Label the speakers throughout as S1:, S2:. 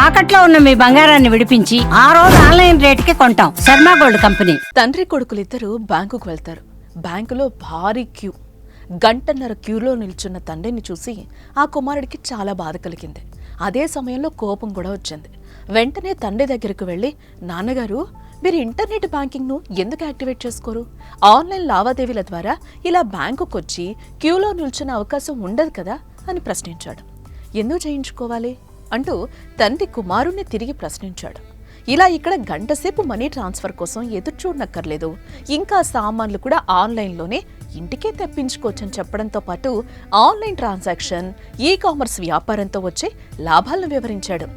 S1: తాకట్లో ఉన్న మీ బంగారాన్ని విడిపించి ఆ రోజు ఆన్లైన్ రేటుకి కొంటాం. Sharma gold company.
S2: తండ్రి కొడుకులిద్దరూ బ్యాంకుకు వెళ్తారు. బ్యాంకులో భారీ క్యూ. గంటన్నర క్యూలో నిల్చున్న తండ్రిని చూసి ఆ కుమారుడికి చాలా బాధ కలిగింది. అదే సమయంలో కోపం కూడా వచ్చింది. వెంటనే తండ్రి దగ్గరకు వెళ్ళి, నాన్నగారు, మీరు ఇంటర్నెట్ బ్యాంకింగ్ను ఎందుకు యాక్టివేట్ చేసుకోరు? ఆన్లైన్ లావాదేవీల ద్వారా ఇలా బ్యాంకుకు వచ్చి క్యూలో నిల్చున్న అవకాశం ఉండదు కదా అని ప్రశ్నించాడు. ఎందుకు చేయించుకోవాలి అంటూ తండ్రి కుమారుణ్ణి తిరిగి ప్రశ్నించాడు. ఇలా ఇక్కడ గంటసేపు మనీ ట్రాన్స్ఫర్ కోసం ఎదురు చూడనక్కర్లేదు, ఇంకా సామాన్లు కూడా ఆన్లైన్లోనే ఇంటికే తెప్పించుకోవచ్చని చెప్పడంతో పాటు ఆన్లైన్ ట్రాన్సాక్షన్, ఈ కామర్స్ వ్యాపారంతో వచ్చే లాభాలను వివరించాడు.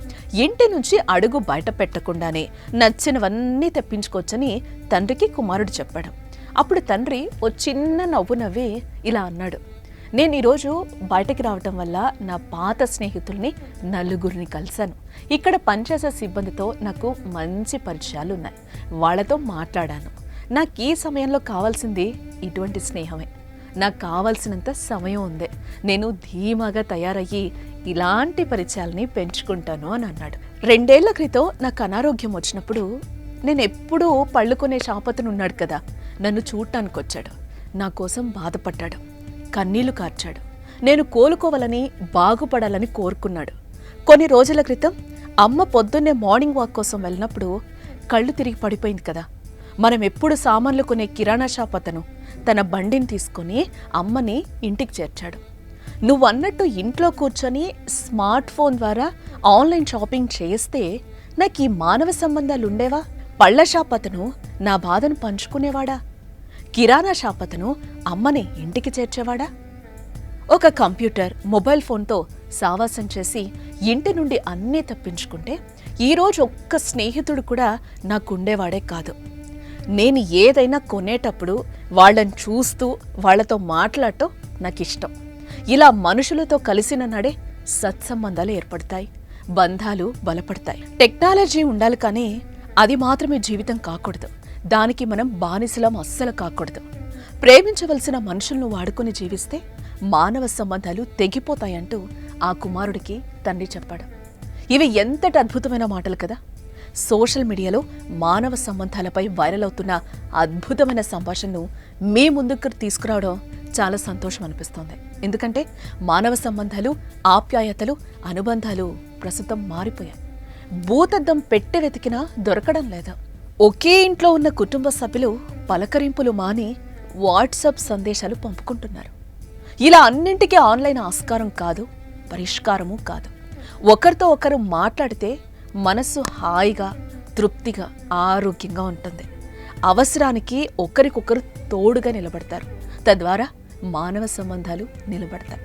S2: ఇంటి నుంచి అడుగు బయట పెట్టకుండానే నచ్చినవన్నీ తెప్పించుకోవచ్చని తండ్రికి కుమారుడు చెప్పాడు. అప్పుడు తండ్రి ఓ చిన్న నవ్వు నవ్వి ఇలా అన్నాడు, నేను ఈరోజు బయటకి రావటం వల్ల నా పాత స్నేహితుల్ని నలుగురిని కలిశాను. ఇక్కడ పనిచేసే సిబ్బందితో నాకు మంచి పరిచయాలు ఉన్నాయి. వాళ్ళతో మాట్లాడాను. నాకు ఈ సమయంలో కావాల్సింది ఇటువంటి స్నేహమే. నాకు కావాల్సినంత సమయం ఉంది. నేను ధీమాగా తయారయ్యి ఇలాంటి పరిచయాల్ని పెంచుకుంటాను అని అన్నాడు. 2 ఏళ్ల క్రితం నాకు అనారోగ్యం వచ్చినప్పుడు నేను ఎప్పుడూ పళ్ళుకొనే షాపతను ఉన్నాడు కదా, నన్ను చూడటానికి వచ్చాడు. నా కోసం బాధపడ్డాడు, కన్నీళ్లు కార్చాడు. నేను కోలుకోవాలని, బాగుపడాలని కోరుకున్నాడు. కొన్ని రోజుల క్రితం అమ్మ పొద్దున్నే మార్నింగ్ వాక్ కోసం వెళ్ళినప్పుడు కళ్ళు తిరిగి పడిపోయింది కదా. మనం ఎప్పుడు సామాన్లు కొనే కిరాణా షాప్ అతను తన బండిని తీసుకొని అమ్మని ఇంటికి చేర్చాడు. నువ్వన్నట్టు ఇంట్లో కూర్చొని స్మార్ట్ ఫోన్ ద్వారా ఆన్లైన్ షాపింగ్ చేస్తే నాకు ఈ మానవ సంబంధాలు ఉండేవా? పళ్ళ షాప్ అతను నా బాధను పంచుకునేవాడా? కిరాణా షాప్ అతను అమ్మని ఇంటికి చేర్చేవాడా? ఒక కంప్యూటర్, మొబైల్ ఫోన్తో సావాసం చేసి ఇంటి నుండి అన్నీ తప్పించుకుంటే ఈరోజు ఒక్క స్నేహితుడు కూడా నాకుండేవాడే కాదు. నేను ఏదైనా కొనేటప్పుడు వాళ్ళని చూస్తూ వాళ్ళతో మాట్లాడటం నాకు ఇష్టం. ఇలా మనుషులతో కలిసిన నాడే సత్సంబంధాలు ఏర్పడతాయి, బంధాలు బలపడతాయి. టెక్నాలజీ ఉండాలి కానీ అది మాత్రమే జీవితం కాకూడదు. దానికి మనం బానిసలం అస్సలు కాకూడదు. ప్రేమించవలసిన మనుషులను వాడుకొని జీవిస్తే మానవ సంబంధాలు తెగిపోతాయంటూ ఆ కుమారుడికి తండ్రి చెప్పాడు. ఇవి ఎంతటి అద్భుతమైన మాటలు కదా. సోషల్ మీడియాలో మానవ సంబంధాలపై వైరల్ అవుతున్న అద్భుతమైన సంభాషణను మీ ముందుకు తీసుకురావడం చాలా సంతోషం అనిపిస్తోంది. ఎందుకంటే మానవ సంబంధాలు, ఆప్యాయతలు, అనుబంధాలు ప్రస్తుతం మారిపోయాయి. భూతద్దం పెట్టి వెతికినా దొరకడం లేదు. ఒకే ఇంట్లో ఉన్న కుటుంబ సభ్యులు పలకరింపులు మాని వాట్సాప్ సందేశాలు పంపుకుంటున్నారు. ఇలా అన్నింటికీ ఆన్లైన్ ఆస్కారం కాదు, పరిష్కారము కాదు. ఒకరితో ఒకరు మాట్లాడితే మనస్సు హాయిగా, తృప్తిగా, ఆరోగ్యంగా ఉంటుంది. అవసరానికి ఒకరికొకరు తోడుగా నిలబడతారు. తద్వారా మానవ సంబంధాలు నిలబడతాయి.